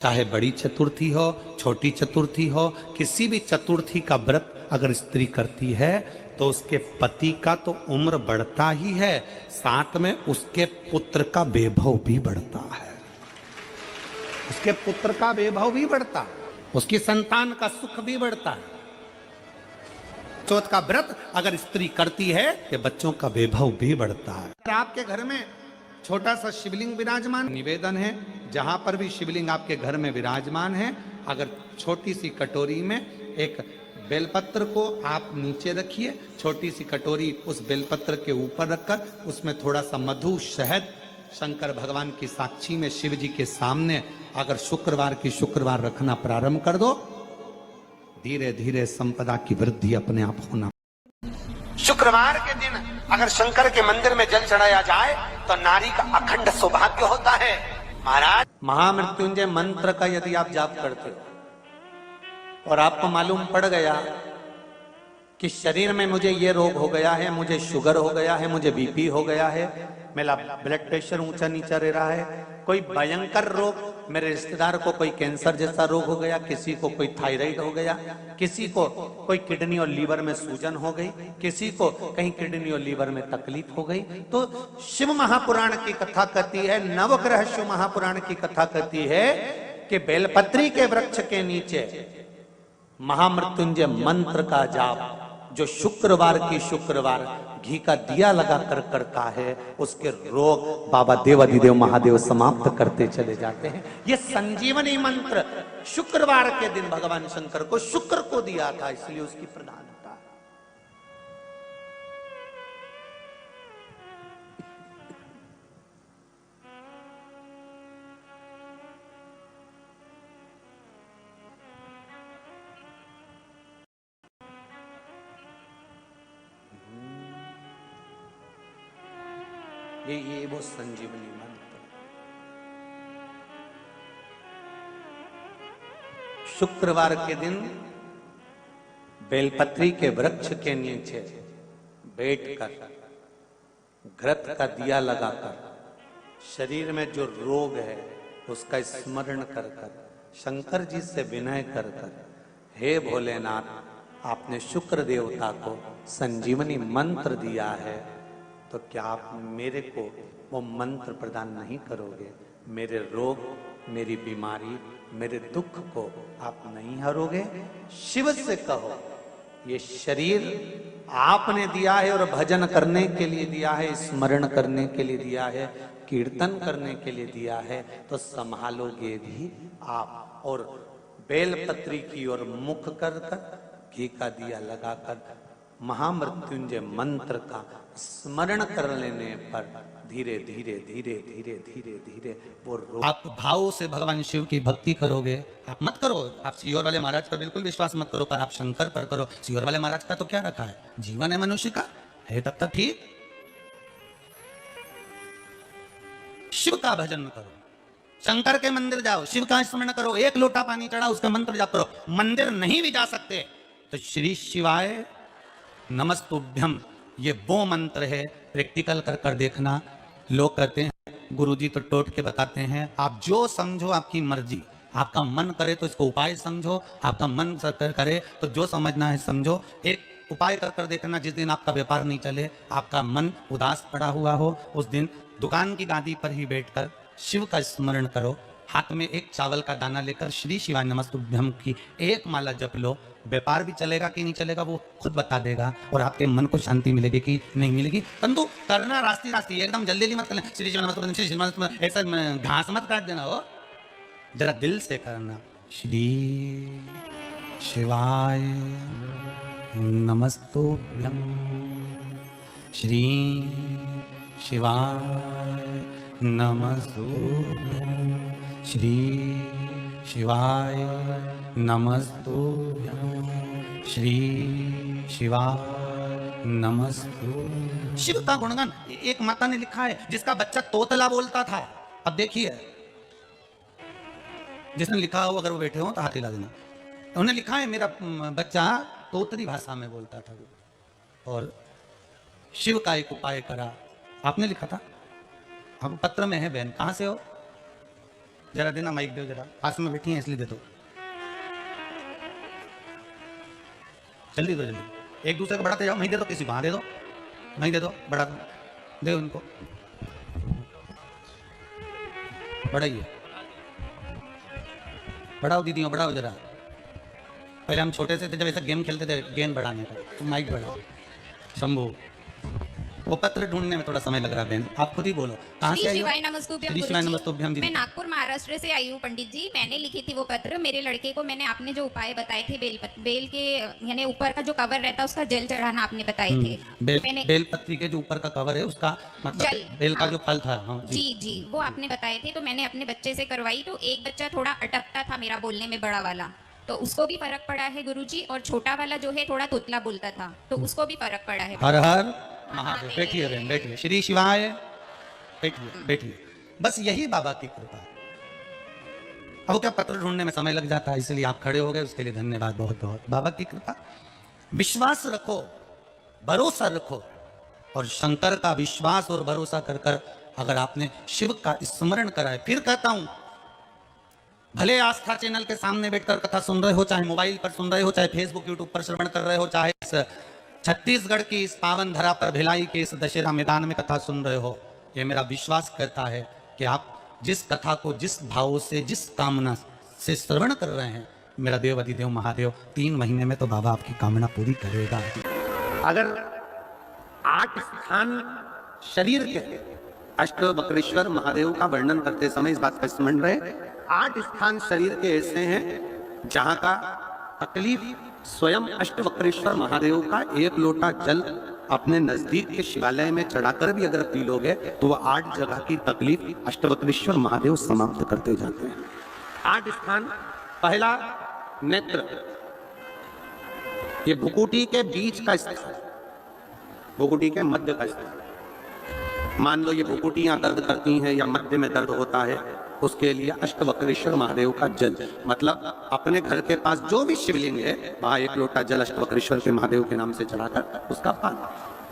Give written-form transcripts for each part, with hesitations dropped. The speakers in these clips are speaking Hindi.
चाहे बड़ी चतुर्थी हो, छोटी चतुर्थी हो, किसी भी चतुर्थी का व्रत अगर स्त्री करती है तो उसके पति का तो उम्र बढ़ता ही है, साथ में उसके पुत्र का वैभव भी बढ़ता है। उसके पुत्र का वैभव भी बढ़ता है, उसकी संतान का सुख भी बढ़ता है। चौथ का व्रत अगर स्त्री करती है तो बच्चों का वैभव भी बढ़ता है। आपके घर में छोटा सा शिवलिंग विराजमान, निवेदन है जहां पर भी शिवलिंग आपके घर में विराजमान है, अगर छोटी सी कटोरी में एक बेलपत्र को आप नीचे रखिए, छोटी सी कटोरी उस बेलपत्र के ऊपर रखकर उसमें थोड़ा सा मधु, शहद, शंकर भगवान की साक्षी में शिव जी के सामने अगर शुक्रवार की शुक्रवार रखना प्रारंभ कर दो, धीरे धीरे संपदा की वृद्धि अपने आप होना। शुक्रवार के दिन अगर शंकर के मंदिर में जल चढ़ाया जाए तो नारी का अखंड सौभाग्य होता है। महाराज, महामृत्युंजय मंत्र का यदि आप जाप करते हो और आपको मालूम पड़ गया कि शरीर में मुझे ये रोग हो गया है, मुझे शुगर हो गया है, मुझे बीपी हो गया है, मेरा ब्लड प्रेशर ऊंचा नीचा रह रहा है, कोई भयंकर रोग, मेरे रिश्तेदार को कोई कैंसर जैसा रोग हो गया, किसी को कोई थायराइड हो गया, किसी को कोई किडनी और लीवर में सूजन हो गई, किसी को कहीं किडनी और लीवर में तकलीफ हो गई, तो शिव महापुराण की कथा कहती है, नवग्रह शिव महापुराण की कथा कहती है कि बेलपत्री के वृक्ष के नीचे महामृत्युंजय मंत्र का जाप जो शुक्रवार की शुक्रवार घी का दिया लगा कर करता है, उसके रोग बाबा देवाधिदेव महादेव समाप्त करते चले जाते हैं। ये संजीवनी मंत्र शुक्रवार के दिन भगवान शंकर को शुक्र को दिया था, इसलिए उसकी प्रधानता ये वो संजीवनी मंत्र। शुक्रवार के दिन बेलपत्री के वृक्ष के नीचे बैठकर घृत का दिया लगाकर शरीर में जो रोग है उसका स्मरण कर कर शंकर जी से विनय कर कर, हे भोलेनाथ, आपने शुक्र देवता को संजीवनी मंत्र दिया है, तो क्या आप मेरे को वो मंत्र प्रदान नहीं करोगे? मेरे रोग, मेरी बीमारी, मेरे दुख को आप नहीं हरोगे? शिव से कहो, ये शरीर आपने दिया है और भजन करने के लिए दिया है, स्मरण करने के लिए दिया है, कीर्तन करने के लिए दिया है, तो संभालोगे भी आप। और बेलपत्री की ओर मुख कर कर घी का दिया लगाकर महामृत्युंजय मंत्र का स्मरण कर लेने पर धीरे धीरे धीरे धीरे धीरे धीरे वो आप भाव से भगवान शिव की भक्ति करोगे। आप मत करो, आप सीहोर वाले महाराज पर बिल्कुल विश्वास मत करो, पर आप शंकर पर करो। सीहोर वाले महाराज का तो क्या रखा है, जीवन है मनुष्य का, है तब तक ठीक। शिव का भजन करो, शंकर के मंदिर जाओ, शिव का स्मरण करो, एक लोटा पानी चढ़ा उसका मंत्र जाप करो। मंदिर नहीं भी जा सकते तो श्री शिवाय नमस्तुभ्यम, ये वो मंत्र है, प्रैक्टिकल कर कर देखना। लोग कहते हैं गुरुजी तो टोट के बताते हैं, आप जो समझो आपकी मर्जी, आपका मन करे तो इसको उपाय समझो, आपका मन करे तो जो समझना है समझो। एक उपाय कर कर देखना, जिस दिन आपका व्यापार नहीं चले, आपका मन उदास पड़ा हुआ हो, उस दिन दुकान की गादी पर ही बैठकर शिव का स्मरण करो, हाथ में एक चावल का दाना लेकर श्री शिवाय नमस्तुभ्यम की एक माला जप लो। व्यापार भी चलेगा कि नहीं चलेगा वो खुद बता देगा, और आपके मन को शांति मिलेगी कि नहीं मिलेगी। परंतु करना रास्ते रास्ते, एकदम जल्दी जल्दी मत करना, श्री शिवाय नमस्तुभ्यम, श्री शिवाय नमस्तुभ्यम, ऐसा घास मत काट देना हो, जरा दिल से करना। श्री शिवाय नमस्तुभ्यम, श्री शिवाय नमस्तुभ्यम, श्री शिवाय नमस्तुभ्यम, श्री शिवाय नमस्तुभ्यम। शिव का गुणगान एक माता ने लिखा है जिसका बच्चा तोतला बोलता था। अब देखिए, जिसने लिखा हो अगर वो बैठे हो तो हाथ हिला देना। उन्होंने लिखा है मेरा बच्चा तोतली भाषा में बोलता था, और शिव का एक उपाय करा। आपने लिखा था, हम पत्र में है बहन, कहां से हो? जरा देना माइक दो, जरा पास में बैठी है इसलिए दे दो, जल्दी दो जल्दी, एक दूसरे को बढ़ाते जाओ, नहीं दे दो किसी को, हाँ दे दो, नहीं दे दो, बढ़ा दो, दे उनको, बढ़ाइए, बढ़ाओ दीदियों बढ़ाओ जरा। पहले हम छोटे से थे जब ऐसा गेम खेलते थे गेंद बढ़ाने का, तो माइक बढ़ाओ। शंभू, वो पत्र ढूंढने में थोड़ा समय लग रहा है बहन, आप खुद ही बोलो कहाँ से आई हो? श्री शिवाय नमस्तुभ्यम दीदी। मैं नागपुर महाराष्ट्र से आई हूँ पंडित जी। मैंने लिखी थी वो पत्र। मेरे लड़के को मैंने आपने जो उपाय बताए थे बेल के यानी ऊपर का जो कवर रहता है उसका जल चढ़ाना आपने बताए थे। मैंने बेल पत्ती के जो ऊपर का कवर है उसका मतलब बेल का जो फल था। हाँ, जी जी वो आपने बताए थे। तो मैंने अपने बच्चे से करवाई, तो एक बच्चा थोड़ा अटकता था मेरा बोलने में, बड़ा वाला, तो उसको भी फर्क पड़ा है गुरुजी, और छोटा वाला जो है थोड़ा तोतला बोलता था तो उसको भी फर्क पड़ा है। हर हर महादेव। बैठिए बहन बैठिए, श्री शिवाय, बैठिए बैठिए, बस यही बाबा की कृपा। अब क्या पत्र ढूंढने में समय लग जाता है, इसलिए आप खड़े हो गए, उसके लिए धन्यवाद बहुत बहुत। बाबा की कृपा, विश्वास रखो, भरोसा रखो, और शंकर का विश्वास और भरोसा कर कर अगर आपने शिव का स्मरण करा है, फिर कहता हूं, भले आस्था चैनल के सामने बैठकर कथा सुन रहे हो, चाहे मोबाइल पर सुन रहे हो, चाहे फेसबुक यूट्यूब पर श्रवण कर रहे हो, चाहे इस छत्तीसगढ़ की इस पावन धरा पर भिलाई के इस दशहरा मैदान में कथा सुन रहे हो, ये मेरा विश्वास कहता है कि आप जिस कथा को जिस भाव से जिस कामना से श्रवण कर रहे हैं, मेरा देव अधिदेव महादेव 3 महीने में तो बाबा आपकी कामना पूरी करेगा। अगर 8 स्थान शरीर के अष्टवक्रेश्वर महादेव का वर्णन करते समय इस बात का स्मरण रहे, 8 स्थान शरीर के ऐसे हैं जहां का तकलीफ स्वयं अष्टवक्रेश्वर महादेव का 1 लोटा जल अपने नजदीक के शिवालय में चढ़ाकर भी अगर पी लोगे तो वह 8 जगह की तकलीफ अष्टवक्रेश्वर महादेव समाप्त करते जाते हैं। 8 स्थान, पहला नेत्र, ये भुकुटी के बीच का स्थान, भुकुटी के मध्य का स्थान। मान लो ये भुकुटियां दर्द करती हैं या मध्य में दर्द होता है, उसके लिए अष्टवक्रेश्वर महादेव का जल, मतलब अपने घर के पास जो भी शिवलिंग है वहां 1 लोटा जल अष्टवक्रेश्वर के महादेव के नाम से चढ़ाकर उसका पान,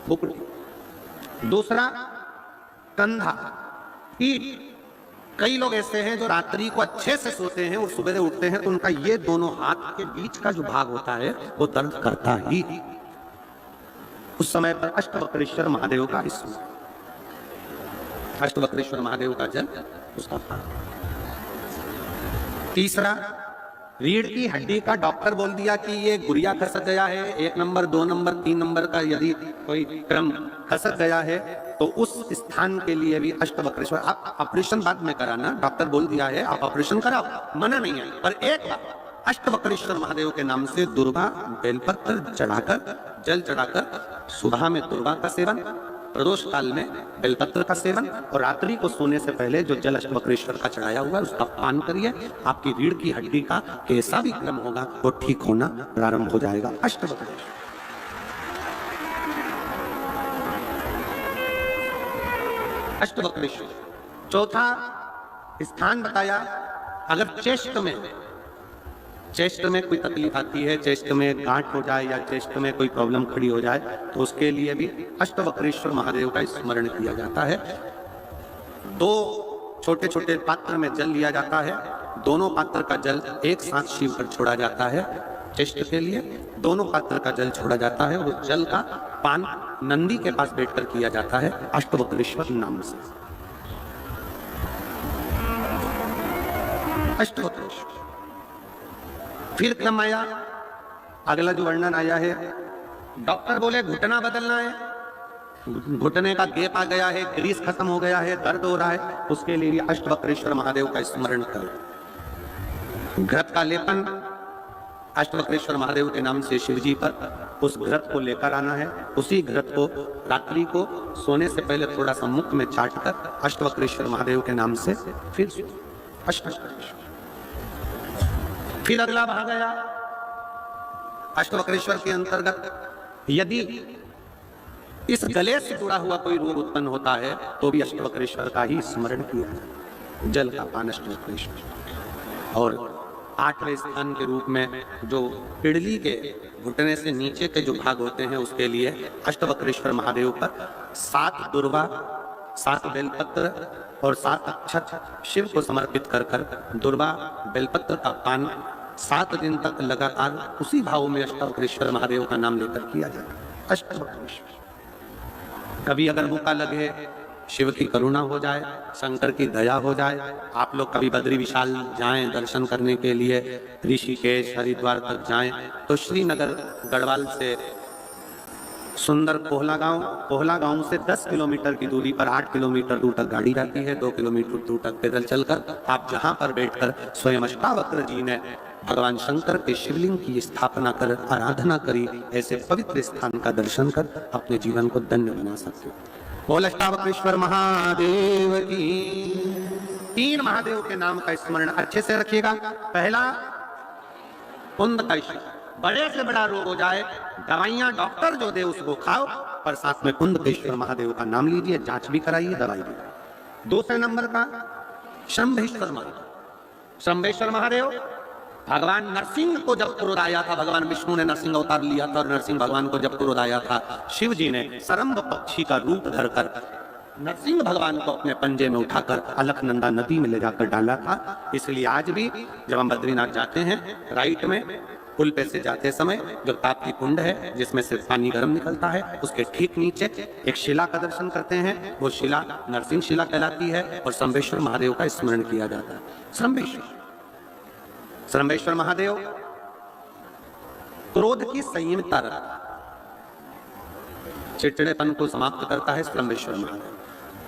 भुकुटी। दूसरा कंधा, पीठ। कई लोग ऐसे हैं जो रात्रि को अच्छे से सोते हैं और सुबह उठते हैं तो उनका ये दोनों हाथ के बीच का जो भाग होता है वो दर्द करता ही। उस समय पर अष्टवक्रेश्वर महादेव का अष्टवक्रेश्वर महादेव का जल उसका पान। तीसरा, रीढ़ की हड्डी का डॉक्टर बोल दिया कि ये गुड़िया खसक गया है, 1 नंबर 2 नंबर 3 नंबर का यदि कोई क्रम खसक गया है तो उस स्थान के लिए भी अष्टवक्रेश्वर। आप ऑपरेशन बाद में कराना, डॉक्टर बोल दिया है आप ऑपरेशन कराओ, मना नहीं है, पर एक बार अष्टवक्रेश्वर महादेव के नाम से दुर्गा बेलपत्र चढ़ाकर, जल चढ़ाकर, सुबह में दुर्गा का सेवन, प्रदोष काल में बेलपत्र का सेवन, और रात्रि को सोने से पहले जो जल अष्टवक्रेश्वर का चढ़ाया हुआ है उसका पान करिए। आपकी रीढ़ की हड्डी का कैसा भी क्रम होगा वो ठीक होना प्रारंभ हो जाएगा। अष्टवक्रेश्वर, अष्टवक्रेश्वर। चौथा स्थान बताया, अगर चेस्ट में कोई तकलीफ आती है, चेस्ट में गांठ हो जाए या चेस्ट में कोई प्रॉब्लम खड़ी हो जाए तो उसके लिए भी अष्टवक्रेश्वर महादेव का स्मरण किया जाता है। 2 छोटे छोटे पात्र में जल लिया जाता है, दोनों पात्र का जल एक साथ शिव पर छोड़ा जाता है। चेस्ट के लिए दोनों पात्र का जल छोड़ा जाता है, उस जल का पान नंदी के पास बैठकर किया जाता है अष्टवक्रेश्वर नाम से। अष्टवक्रेश्वर। फिर क्रम आया, अगला जो वर्णन आया है, डॉक्टर बोले घुटना बदलना है, घुटने का गैप आ गया है, ग्रीस खत्म हो गया है, दर्द हो रहा है, उसके लिए अष्टवक्रेश्वर महादेव का स्मरण करो। घृत का लेपन अष्टवक्रेश्वर महादेव के नाम से शिवजी पर उस घृत को लेकर आना है। उसी घृत को रात्रि को सोने से पहले थोड़ा सा मुख में चाटकर अष्टवक्रेश्वर महादेव के नाम से फिर अष्टवक्रेश्वर। फिर अगला भाग गया अष्टवक्रेश्वर के अंतर्गत, यदि इस गले से जुड़ा हुआ कोई रोग उत्पन्न होता है तो भी अष्टवक्रेश्वर का ही स्मरण किया जाए, जल का पान अष्टवक्रेश्वर। और 8वें स्थान के रूप में जो पिड़ली के घुटने से नीचे के जो भाग होते हैं उसके लिए अष्टवक्रेश्वर महादेव पर 7 दुर्गा 7 बेलपत्र और 7 अक्षत शिव को समर्पित कर कर दुर्वा बेलपत्र का पान 7 दिन तक लगातार उसी भाव में अष्टवक्रेश्वर महादेव का नाम लेकर किया जाता है। अष्टवक्रेश्वर, कभी अगर मौका लगे, शिव की करुणा हो जाए, शंकर की दया हो जाए, आप लोग कभी बद्री विशाल जाएं दर्शन करने के लिए, ऋषिकेश हरिद्वार तक जाएं, तो श्रीनगर गढ़वाल से सुंदर कोहला गांव से 10 किलोमीटर की दूरी पर 8 किलोमीटर दूर तक गाड़ी जाती है, 2 किलोमीटर दूर तक पैदल चलकर आप जहां पर बैठकर स्वयं अष्टावक्र जी ने भगवान शंकर के शिवलिंग की स्थापना कर आराधना करी, ऐसे पवित्र स्थान का दर्शन कर अपने जीवन को धन्य बना सकते हो। बोल अष्टावक्रेश्वर महादेव की। 3 महादेव के नाम का स्मरण अच्छे से रखिएगा। पहला, कुंद का ईश्वर, बड़े से बड़ा रोग हो जाए, दवाइयां डॉक्टर जो दे उसको खाओ, पर साथ में कुंदकेश्वर महादेव का नाम लीजिए, जांच भी कराइए, दवाई भी। दूसरे नंबर का शंभेश्वर महादेव। शंभेश्वर महादेव भगवान नरसिंह को जब क्रोध आया था, भगवान विष्णु ने नरसिंह अवतार लिया था और नरसिंह भगवान को जब क्रोध आया था, शिव जी ने सरम्भ पक्षी का रूप धरकर नरसिंह भगवान को अपने पंजे में उठाकर अलकनंदा नदी में ले जाकर डाला था। इसलिए आज भी जब हम बद्रीनाथ जाते हैं, राइट में पुल पे से जाते समय जो ताप्ती कुंड है जिसमें से पानी गर्म निकलता है, उसके ठीक नीचे एक शिला का दर्शन करते हैं। वो शिला नरसिंह शिला कहलाती है और शंभेश्वर महादेव का स्मरण किया जाता है। शंभेश्वर महादेव क्रोध की संयमिता रखता, चिड़चिड़ेपन को समाप्त करता है शंभेश्वर महादेव।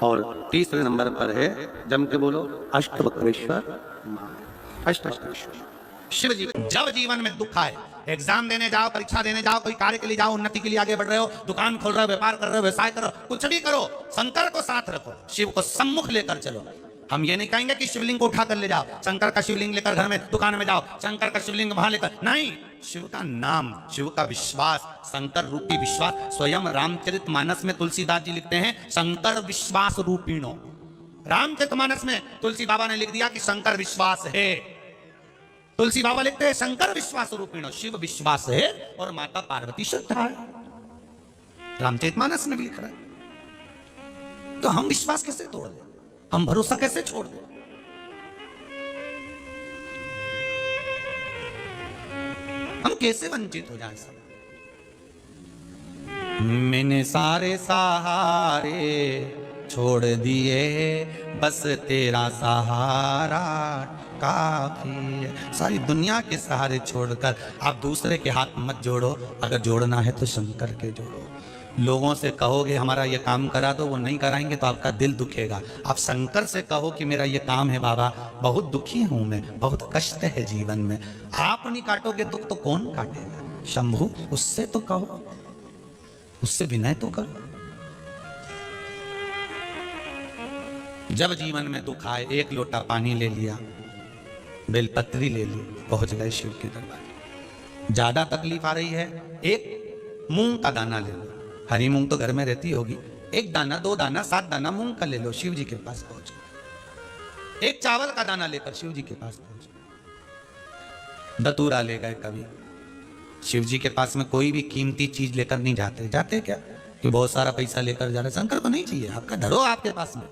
और तीसरे नंबर पर है, जम के बोलो, अष्टवक्रेश्वर महादेव। अष्टवक्रेश्वर शिव जी। जब जीवन में दुख आए, एग्जाम देने जाओ, परीक्षा देने जाओ, कोई कार्य के लिए जाओ, उन्नति के लिए आगे बढ़ रहे हो, दुकान खोल रहे हो, व्यापार कर रहे हो, व्यवसाय करो, कुछ भी करो, शंकर को साथ रखो, शिव को सम्मुख लेकर चलो। हम ये नहीं कहेंगे कि शिवलिंग को उठाकर ले जाओ, शंकर का शिवलिंग लेकर घर में दुकान में जाओ, शंकर का शिवलिंग वहां लेकर नहीं, शिव का नाम, शिव का विश्वास, शंकर रूपी विश्वास। स्वयं रामचरितमानस में तुलसीदास जी लिखते हैं, शंकर विश्वास रूपीणो। रामचरितमानस में तुलसी बाबा ने लिख दिया कि शंकर विश्वास है। तुलसी बाबा लिखते हैं शंकर विश्वास रूपीणो, शिव विश्वास है और माता पार्वती श्रद्धा है। रामचरितमानस में भी लिख रहा है। तो हम विश्वास कैसे तोड़ दें, हम भरोसा कैसे छोड़ दें? हम कैसे वंचित हो जाए सब? मैंने सारे सहारे छोड़ दिए, बस तेरा सहारा काफी है। सारी दुनिया के सहारे छोड़कर आप दूसरे के हाथ मत जोड़ो, अगर जोड़ना है तो शंकर के जोड़ो। लोगों से कहोगे हमारा ये काम करा दो, वो नहीं कराएंगे तो आपका दिल दुखेगा। आप शंकर से कहो कि मेरा ये काम है बाबा, बहुत दुखी हूं मैं, बहुत कष्ट है जीवन में। आप नहीं काटोगे दुख तो कौन काटेगा? शंभु, उससे तो कहो, उससे विनय तो करो। जब जीवन में दुख आए, एक लोटा पानी ले लिया, बेलपत्री ले ली, पहुंच गए शिव के दरबार। ज्यादा तकलीफ आ रही है, एक मूंग का दाना ले लो, हरी मूंग तो घर में रहती होगी, 1 दाना 2 दाना 7 दाना मूंग का ले लो, शिव जी के पास पहुंच गए। एक चावल का दाना लेकर शिव जी के पास पहुंच गए। दतूरा ले गए कभी, शिव जी के पास में कोई भी कीमती चीज लेकर नहीं जाते। जाते क्या कि बहुत सारा पैसा लेकर जा रहे, शंकर को नहीं चाहिए, आपका धरो आपके पास में,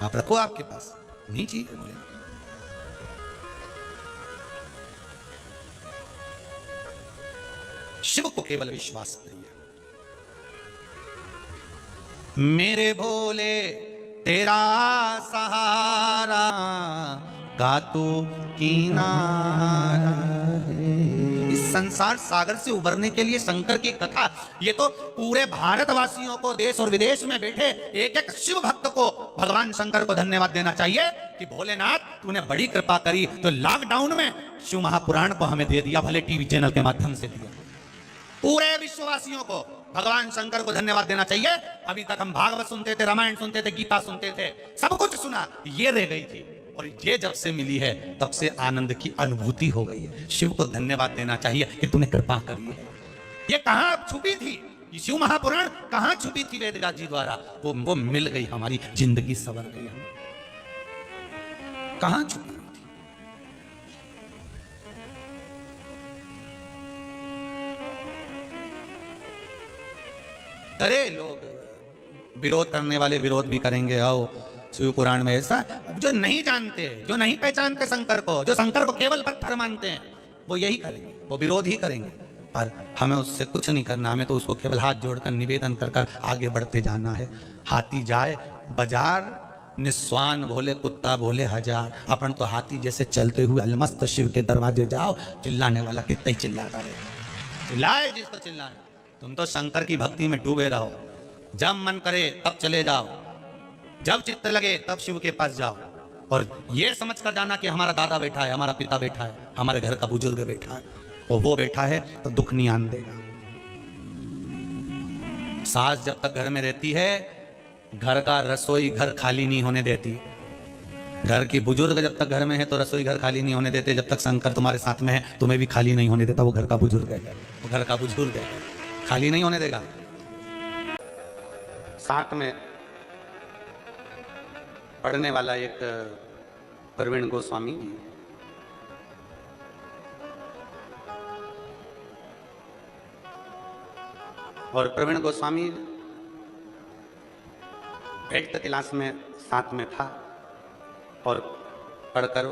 आप रखो आपके पास, नहीं चाहिए मुझे। शिव को केवल विश्वास करिए। मेरे भोले तेरा सहारा का तू किनारा है। इस संसार सागर से उबरने के लिए शंकर की कथा, ये तो पूरे भारतवासियों को, देश और विदेश में बैठे एक एक शिव भक्त को भगवान शंकर को धन्यवाद देना चाहिए कि भोलेनाथ तूने बड़ी कृपा करी, तो लॉकडाउन में शिव महापुराण को हमें दे दिया, भले टीवी चैनल के माध्यम से दिया। पूरे विश्ववासियों को भगवान शंकर को धन्यवाद देना चाहिए। अभी तक हम भागवत सुनते थे, रामायण सुनते थे, गीता सुनते थे, सब कुछ सुना, ये रह गई थी, और ये जब से मिली है तब से आनंद की अनुभूति हो गई है। शिव को धन्यवाद देना चाहिए कि तूने कृपा करी है। ये कहां छुपी थी, ये शिव महापुराण कहां छुपी थी वेदव्यास जी द्वारा, वो मिल गई, हमारी जिंदगी संवर गई। कहां छुपी? अरे लोग विरोध करने वाले विरोध भी करेंगे। आओ शिव पुराण में ऐसा, जो नहीं जानते, जो नहीं पहचानते शंकर को, जो शंकर को केवल पत्थर मानते हैं, वो यही करेंगे, वो विरोध ही करेंगे। पर हमें उससे कुछ नहीं करना, हमें तो उसको केवल हाथ जोड़कर निवेदन कर कर आगे बढ़ते जाना है। हाथी जाए बाजार, निस्वान भोले कुत्ता भोले हजार। अपन तो हाथी जैसे चलते हुए अलमस्त शिव के दरवाजे जाओ, चिल्लाने वाला कितना ही चिल्लाता रहे, चिल्लाए जिसको चिल्लाए। तुम तो शंकर की भक्ति में डूबे रहो, जब मन करे तब चले जाओ, जब चित्त लगे तब शिव के पास जाओ, और ये समझ कर जाना कि हमारा दादा बैठा है, हमारा पिता बैठा है, हमारे घर का बुजुर्ग बैठा है, और वो बैठा है तो दुख नहीं आने देगा। सास जब तक घर में रहती है, घर का रसोई घर खाली नहीं होने देती। घर की बुजुर्ग जब तक घर में है तो रसोई घर खाली नहीं होने देते। जब तक शंकर तुम्हारे साथ में है, तुम्हें भी खाली नहीं होने देता। वो घर का बुजुर्ग है, वो घर का बुजुर्ग है, खाली नहीं होने देगा। साथ में पढ़ने वाला एक प्रवीण गोस्वामी, और प्रवीण गोस्वामी 8th क्लास में साथ में था, और पढ़कर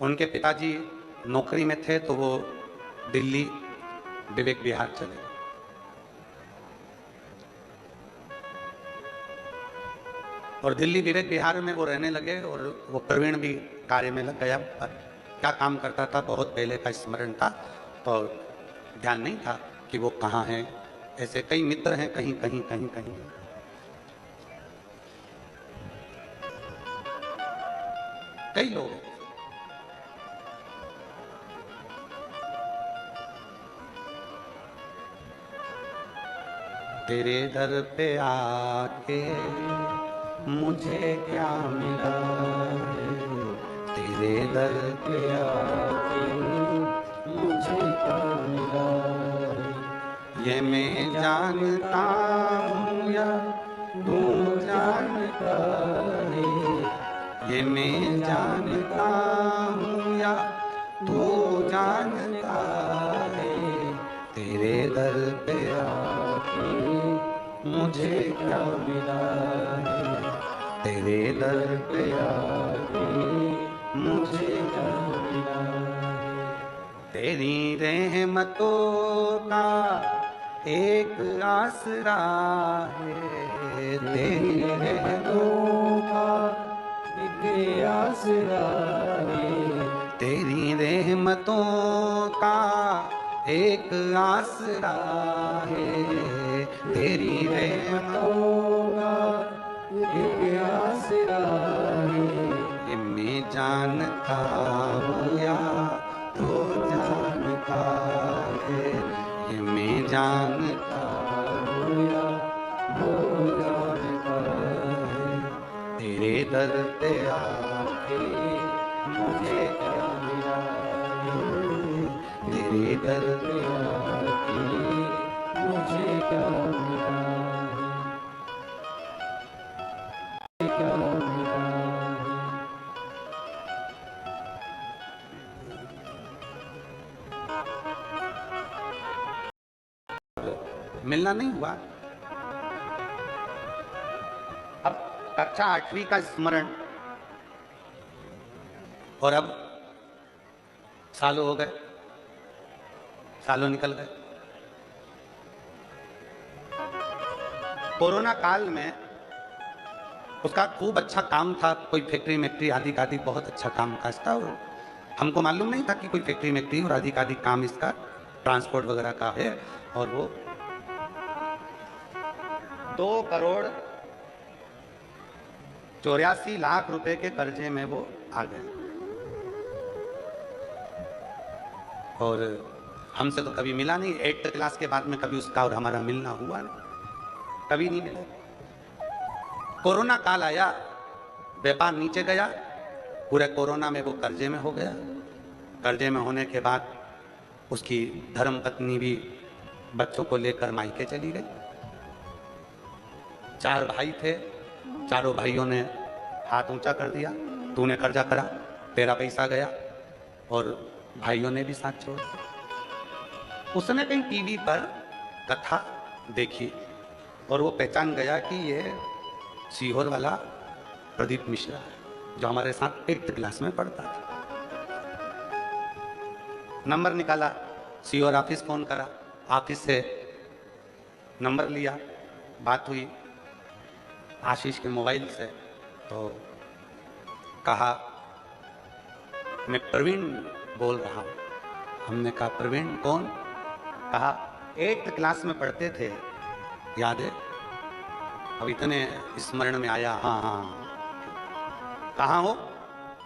उनके पिताजी नौकरी में थे तो वो दिल्ली विवेक विहार चले। और दिल्ली विवेक विहार में वो रहने लगे, और वो प्रवीण भी कार्य में लग गया। पर क्या काम करता था, बहुत पहले का स्मरण था, तो ध्यान नहीं था कि वो कहाँ है। ऐसे कई मित्र हैं, कहीं कहीं कहीं कहीं। कई लोग हैं। तेरे दर पे आके मुझे क्या मिला है, तेरे दर पे आके मुझे क्या मिला है, ये मैं जानता हूँ या तू जानता है, ये मैं जानता हूँ या तू जानता है, तेरे दर पे आके मुझे क्या मिला है, तेरे दर पे आके मुझे क्या मिला है। तेरी रहमतों का एक आसरा है, तेरी रहमतों का एक आसरा है, तेरी रहमतों का एक आसरा है, तेरी रहमतों का एक आसरा है, ये मैं जानता हूँ या तो जानता है, ये मैं जानता हूँ या वो जानता है, तेरे दर पे आके मुझे क्या मिला है, तेरे दर पे आके मुझे क्या मिला है, क्या मिला है। मिलना नहीं हुआ। अब कक्षा 8वीं का स्मरण, और अब सालों हो गए, सालों निकल गए। कोरोना काल में उसका खूब अच्छा काम था, कोई फैक्ट्री मैक्ट्री आदि का आदि बहुत अच्छा काम काज था। और हमको मालूम नहीं था कि कोई फैक्ट्री मैक्ट्री और आदि का आदि काम इसका ट्रांसपोर्ट वगैरह का है। और वो 2,84,00,000 रुपए के कर्जे में वो आ गए। और हमसे तो कभी मिला नहीं, 8th क्लास के बाद में कभी उसका और हमारा मिलना हुआ नहीं, कभी नहीं मिला। कोरोना काल आया, व्यापार नीचे गया, पूरे कोरोना में वो कर्जे में हो गया। कर्जे में होने के बाद उसकी धर्मपत्नी भी बच्चों को लेकर मायके चली गई। 4 भाई थे, चारों भाइयों ने हाथ ऊंचा कर दिया, तूने कर्जा करा, तेरा पैसा गया, और भाइयों ने भी साथ छोड़ दिया। उसने कहीं टीवी पर कथा देखी और वो पहचान गया कि ये सीहोर वाला प्रदीप मिश्रा है जो हमारे साथ 8th क्लास में पढ़ता था। नंबर निकाला, सीहोर ऑफिस फोन करा, ऑफिस से नंबर लिया, बात हुई आशीष के मोबाइल से, तो कहा मैं प्रवीण बोल रहा हूँ। हमने कहा प्रवीण कौन? कहा 8th क्लास में पढ़ते थे, याद है? अब इतने स्मरण में आया। हाँ हाँ। कहाँ हो?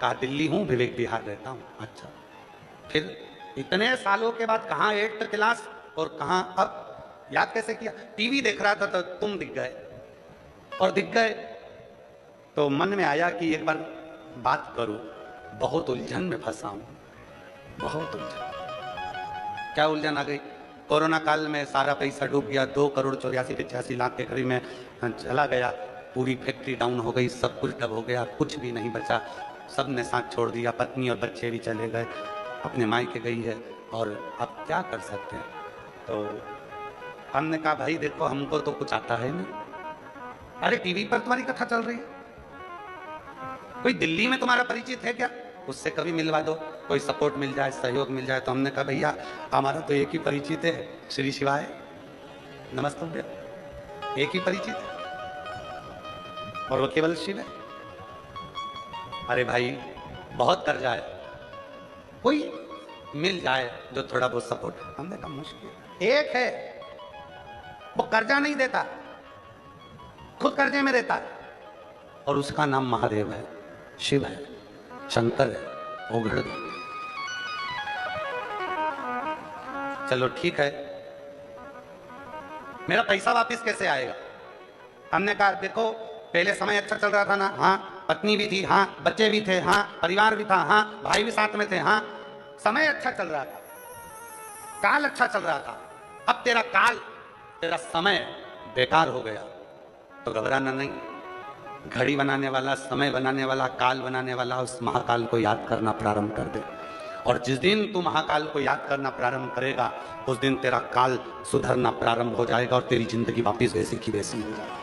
कहा दिल्ली हूँ, विवेक विहार रहता हूँ। अच्छा, फिर इतने सालों के बाद कहाँ 8th क्लास और कहाँ अब याद कैसे किया? टीवी देख रहा था तो तुम दिख गए, और दिख गए तो मन में आया कि एक बार बात करूं। बहुत उलझन में फंसा हूं, बहुत उलझन। क्या उलझन आ गई? कोरोना काल में सारा पैसा डूब गया, 2,84,85,00,000 के करीब में चला गया। पूरी फैक्ट्री डाउन हो गई, सब कुछ डब हो गया, कुछ भी नहीं बचा। सब ने साथ छोड़ दिया, पत्नी और बच्चे भी चले गए, अपने मायके गई है, और अब क्या कर सकते हैं? तो हमने कहा भाई देखो हमको तो कुछ आता है नहीं। अरे टीवी पर तुम्हारी कथा चल रही है, कोई दिल्ली में तुम्हारा परिचित है क्या? उससे कभी मिलवा दो, कोई सपोर्ट मिल जाए, सहयोग मिल जाए। तो हमने कहा भैया हमारा तो एक ही परिचित है, श्री शिवाय नमस्तुभ्य, एक ही परिचित है और वो केवल शिव है। अरे भाई बहुत कर्जा है, कोई मिल जाए जो थोड़ा बहुत सपोर्ट। हमने कहा मुश्किल। एक है वो कर्जा नहीं देता, खुद कर्जे में रहता है, और उसका नाम महादेव है, शिव है, शंकर है, ओघड़। चलो ठीक है, मेरा पैसा वापस कैसे आएगा? हमने कहा देखो पहले समय अच्छा चल रहा था ना, हाँ पत्नी भी थी, हाँ बच्चे भी थे, हाँ परिवार भी था, हाँ भाई भी साथ में थे, हाँ समय अच्छा चल रहा था, काल अच्छा चल रहा था। अब तेरा काल, तेरा समय बेकार हो गया तो घबराना नहीं। घड़ी बनाने वाला, समय बनाने वाला, काल बनाने वाला उस महाकाल को याद करना प्रारंभ कर दे, और जिस दिन तू महाकाल को याद करना प्रारंभ करेगा उस दिन तेरा काल सुधरना प्रारंभ हो जाएगा और तेरी जिंदगी वापस वैसी की वैसी हो जाएगी।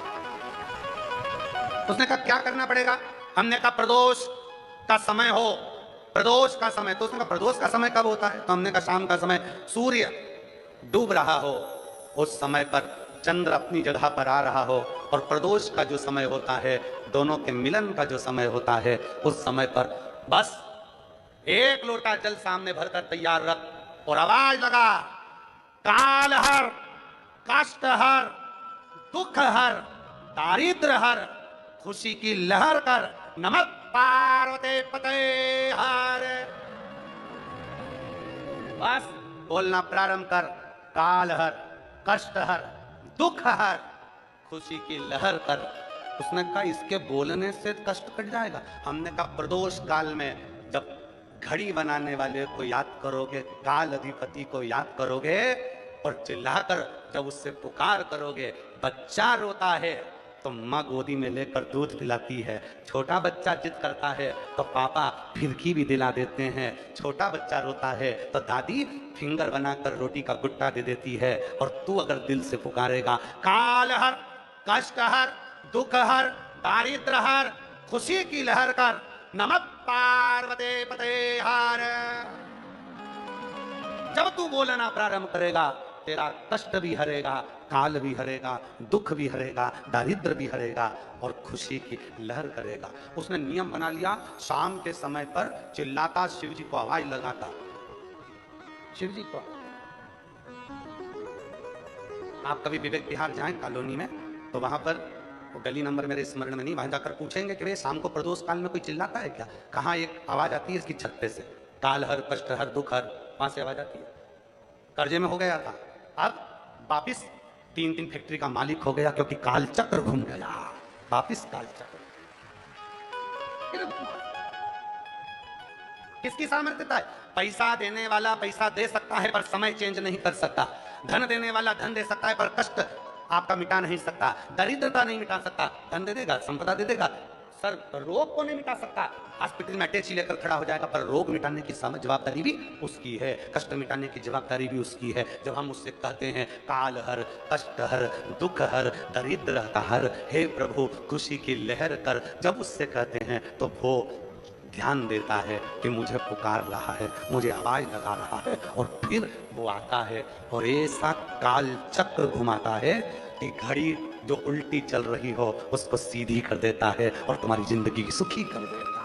उसने कहा क्या करना पड़ेगा? हमने कहा प्रदोष का समय हो, प्रदोष का समय। तो उसने कहा प्रदोष का समय कब होता है? तो हमने कहा शाम का समय, सूर्य डूब रहा हो, उस समय पर चंद्र अपनी जगह पर आ रहा हो, और प्रदोष का जो समय होता है, दोनों के मिलन का जो समय होता है, उस समय पर बस 1 लोटा जल सामने भरकर तैयार रख और आवाज लगा, काल हर, कष्ट हर, दुख हर, दारिद्र हर, खुशी की लहर कर, नमः पार्वती पते हर। बस बोलना प्रारंभ कर, काल हर, कष्ट हर, दुख हर, खुशी की लहर कर। उसने कहा इसके बोलने से कष्ट कट जाएगा। हमने कहा प्रदोष काल में जब घड़ी बनाने वाले को याद करोगे, काल अधिपति को याद करोगे, और चिल्लाकर जब उससे पुकार करोगे, बच्चा रोता है तो माँ गोदी में लेकर दूध पिलाती है, छोटा बच्चा जिद करता है तो पापा फिरकी भी दिला देते हैं, छोटा बच्चा रोता है तो दादी फिंगर बनाकर रोटी का गुट्टा दे देती है। और तू अगर दिल से पुकारेगा, काल हर, कष्ट हर, दुख हर, दारिद्र हर, खुशी की लहर कर, नमः पार्वती पते हर। जब तू बोलना प्रारंभ करेगा, तेरा कष्ट भी हरेगा, काल भी हरेगा, दुख भी हरेगा, दारिद्र भी हरेगा, और खुशी की लहर करेगा। उसने नियम बना लिया, शाम के समय पर चिल्लाता, शिव जी को आवाज लगाता, शिव जी को। आप कभी विवेक विहार जाएं कॉलोनी में, तो वहां पर वो गली नंबर मेरे स्मरण में नहीं, वहां जाकर पूछेंगे कि भाई शाम को प्रदोष काल में कोई चिल्लाता है क्या? कहाँ एक आवाज आती है इसकी छत पे से, काल हर, कष्ट हर, दुख हर, वहां से आवाज आती है। कर्जे में हो गया था, अब वापिस 3 फैक्ट्री का मालिक हो गया, क्योंकि काल चक्र घूम गया, वापिस काल चक्र। किसकी सामर्थ्यता है? पैसा देने वाला पैसा दे सकता है पर समय चेंज नहीं कर सकता, धन देने वाला धन दे सकता है पर कष्ट आपका मिटा नहीं सकता, दरिद्रता नहीं मिटा सकता। धन दे देगा, संपदा दे देगा, सर रोग को नहीं मिटा सकता, हॉस्पिटल में अटैची लेकर खड़ा हो जाएगा, पर रोग मिटाने की जवाबदारी भी उसकी है, कष्ट मिटाने की जवाबदारी भी उसकी है। जब हम उससे कहते हैं काल हर, कष्ट हर, दुख हर, दरिद्रता हर, हे प्रभु खुशी की लहर कर, जब उससे कहते हैं तो वो ध्यान देता है कि मुझे पुकार रहा है, मुझे आवाज लगा रहा है, और फिर वो आता है और ऐसा काल चक्र घुमाता है कि घड़ी जो उल्टी चल रही हो उसको सीधी कर देता है और तुम्हारी जिंदगी सुखी कर देता है।